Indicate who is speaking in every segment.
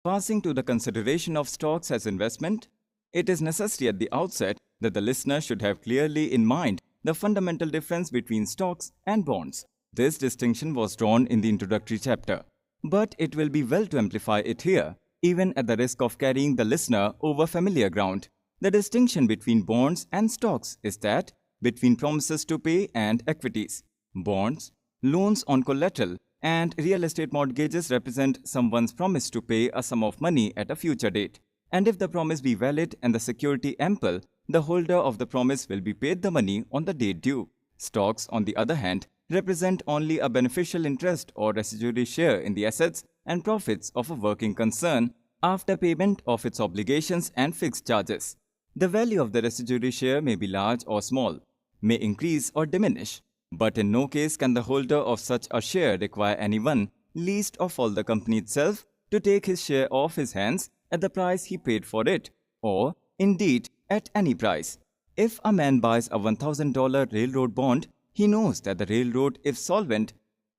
Speaker 1: Passing to the consideration of stocks as investment, it is necessary at the outset that the listener should have clearly in mind the fundamental difference between stocks and bonds. This distinction was drawn in the introductory chapter, but it will be well to amplify it here, even at the risk of carrying the listener over familiar ground. The distinction between bonds and stocks is that between promises to pay and equities. Bonds, loans on collateral, and real estate mortgages represent someone's promise to pay a sum of money at a future date. And if the promise be valid and the security ample, the holder of the promise will be paid the money on the date due. Stocks, on the other hand, represent only a beneficial interest or residuary share in the assets and profits of a working concern after payment of its obligations and fixed charges. The value of the residuary share may be large or small, may increase or diminish, but in no case can the holder of such a share require anyone, least of all the company itself, to take his share off his hands at the price he paid for it, or, indeed, at any price. If a man buys a $1,000 railroad bond, he knows that the railroad, if solvent,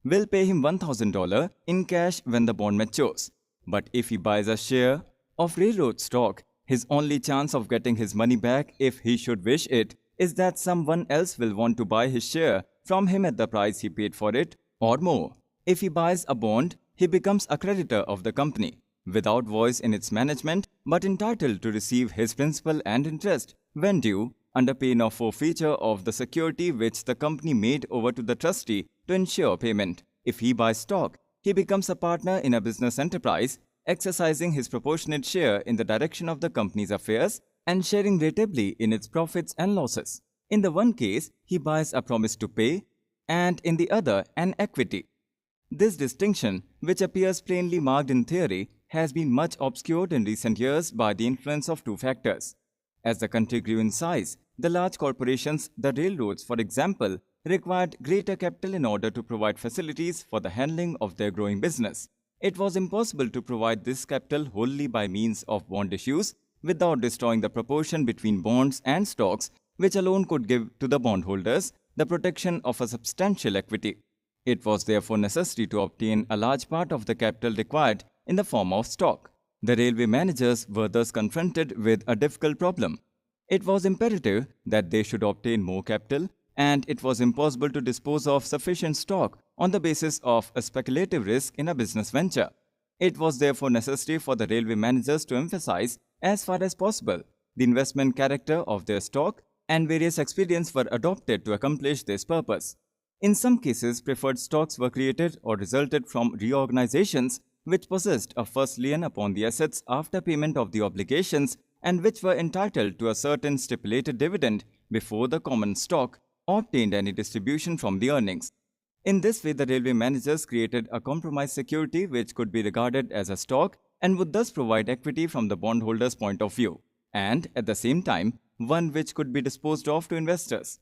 Speaker 1: will pay him $1,000 in cash when the bond matures. But if he buys a share of railroad stock, his only chance of getting his money back, if he should wish it, is that someone else will want to buy his share from him at the price he paid for it, or more. If he buys a bond, he becomes a creditor of the company, without voice in its management, but entitled to receive his principal and interest when due, under pain of forfeiture of the security which the company made over to the trustee to ensure payment. If he buys stock, he becomes a partner in a business enterprise, exercising his proportionate share in the direction of the company's affairs and sharing ratably in its profits and losses. In the one case, he buys a promise to pay, and in the other, an equity. This distinction, which appears plainly marked in theory, has been much obscured in recent years by the influence of two factors. As the country grew in size, the large corporations, the railroads, for example, required greater capital in order to provide facilities for the handling of their growing business. It was impossible to provide this capital wholly by means of bond issues without destroying the proportion between bonds and stocks, which alone could give to the bondholders the protection of a substantial equity. It was therefore necessary to obtain a large part of the capital required in the form of stock. The railway managers were thus confronted with a difficult problem. It was imperative that they should obtain more capital, and it was impossible to dispose of sufficient stock on the basis of a speculative risk in a business venture. It was therefore necessary for the railway managers to emphasize, as far as possible, the investment character of their stock, and various expedients were adopted to accomplish this purpose. In some cases, preferred stocks were created or resulted from reorganizations which possessed a first lien upon the assets after payment of the obligations and which were entitled to a certain stipulated dividend before the common stock obtained any distribution from the earnings. In this way, the railway managers created a compromise security which could be regarded as a stock and would thus provide equity from the bondholder's point of view, and at the same time, one which could be disposed of to investors.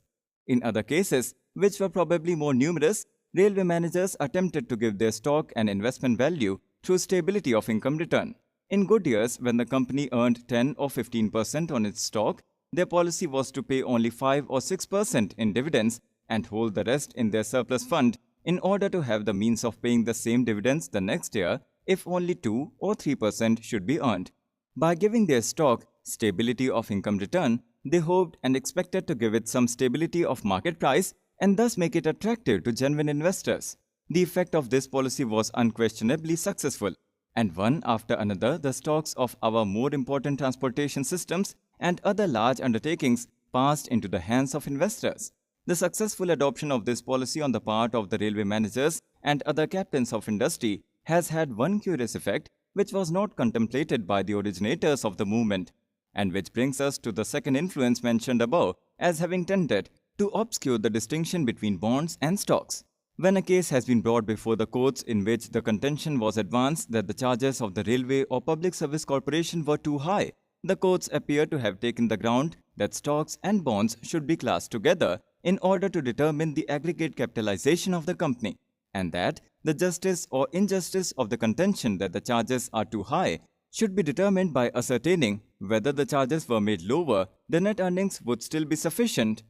Speaker 1: In other cases, which were probably more numerous, railway managers attempted to give their stock an investment value through stability of income return. In good years, when the company earned 10 or 15% on its stock, their policy was to pay only 5 or 6% in dividends and hold the rest in their surplus fund in order to have the means of paying the same dividends the next year if only 2 or 3% should be earned. By giving their stock stability of income return, they hoped and expected to give it some stability of market price and thus make it attractive to genuine investors. The effect of this policy was unquestionably successful, and one after another the stocks of our more important transportation systems and other large undertakings passed into the hands of investors. The successful adoption of this policy on the part of the railway managers and other captains of industry has had one curious effect which was not contemplated by the originators of the movement, and which brings us to the second influence mentioned above as having tended to obscure the distinction between bonds and stocks. When a case has been brought before the courts in which the contention was advanced that the charges of the railway or public service corporation were too high, the courts appear to have taken the ground that stocks and bonds should be classed together in order to determine the aggregate capitalization of the company, and that the justice or injustice of the contention that the charges are too high should be determined by ascertaining whether the charges were made lower, the net earnings would still be sufficient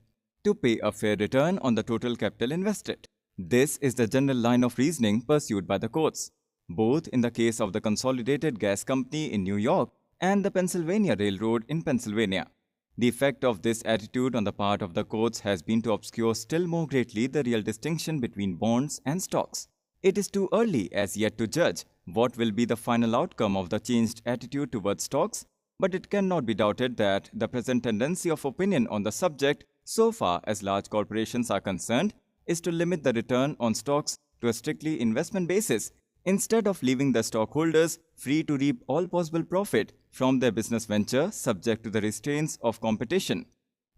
Speaker 1: to pay a fair return on the total capital invested. This is the general line of reasoning pursued by the courts. both in the case of the Consolidated Gas Company in New York and the Pennsylvania Railroad in Pennsylvania. The effect of this attitude on the part of the courts has been to obscure still more greatly the real distinction between bonds and stocks. It is too early as yet to judge what will be the final outcome of the changed attitude towards stocks, but it cannot be doubted that the present tendency of opinion on the subject, so far as large corporations are concerned, is to limit the return on stocks to a strictly investment basis, instead of leaving the stockholders free to reap all possible profit from their business venture subject to the restraints of competition.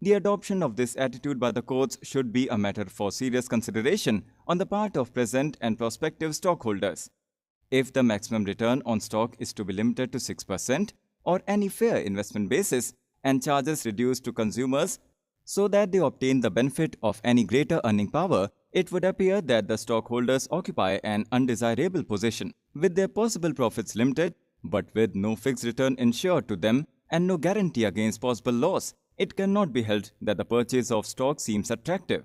Speaker 1: The adoption of this attitude by the courts should be a matter for serious consideration on the part of present and prospective stockholders. If the maximum return on stock is to be limited to 6% or any fair investment basis and charges reduced to consumers so that they obtain the benefit of any greater earning power, it would appear that the stockholders occupy an undesirable position, with their possible profits limited, but with no fixed return ensured to them and no guarantee against possible loss. It cannot be held that the purchase of stock seems attractive.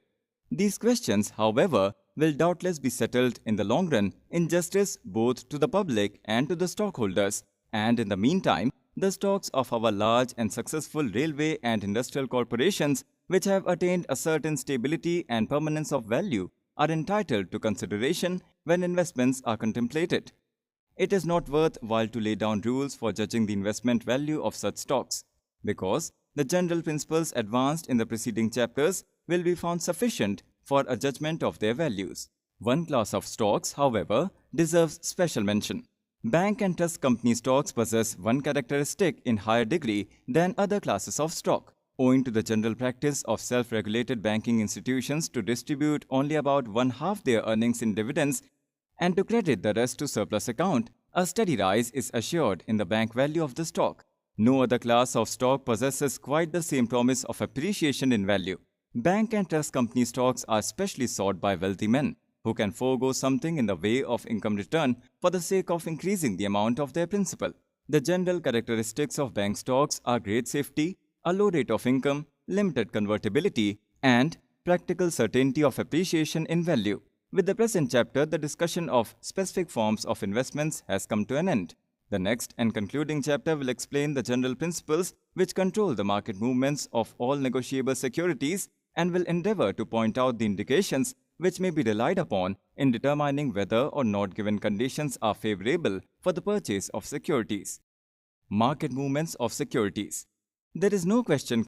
Speaker 1: These questions, however, will doubtless be settled in the long run in justice both to the public and to the stockholders, and in the meantime, the stocks of our large and successful railway and industrial corporations, which have attained a certain stability and permanence of value, are entitled to consideration when investments are contemplated. It is not worth while to lay down rules for judging the investment value of such stocks, because the general principles advanced in the preceding chapters will be found sufficient for a judgment of their values. One class of stocks, however, deserves special mention. Bank and trust company stocks possess one characteristic in higher degree than other classes of stock, owing to the general practice of self-regulated banking institutions to distribute only about one-half their earnings in dividends and to credit the rest to surplus account. A steady rise is assured in the bank value of the stock. No other class of stock possesses quite the same promise of appreciation in value. Bank and trust company stocks are specially sought by wealthy men who can forego something in the way of income return for the sake of increasing the amount of their principal. The general characteristics of bank stocks are great safety, a low rate of income, limited convertibility, and practical certainty of appreciation in value. With the present chapter, the discussion of specific forms of investments has come to an end. The next and concluding chapter will explain the general principles which control the market movements of all negotiable securities and will endeavor to point out the indications which may be relied upon in determining whether or not given conditions are favorable for the purchase of securities. Market movements of securities. There is no question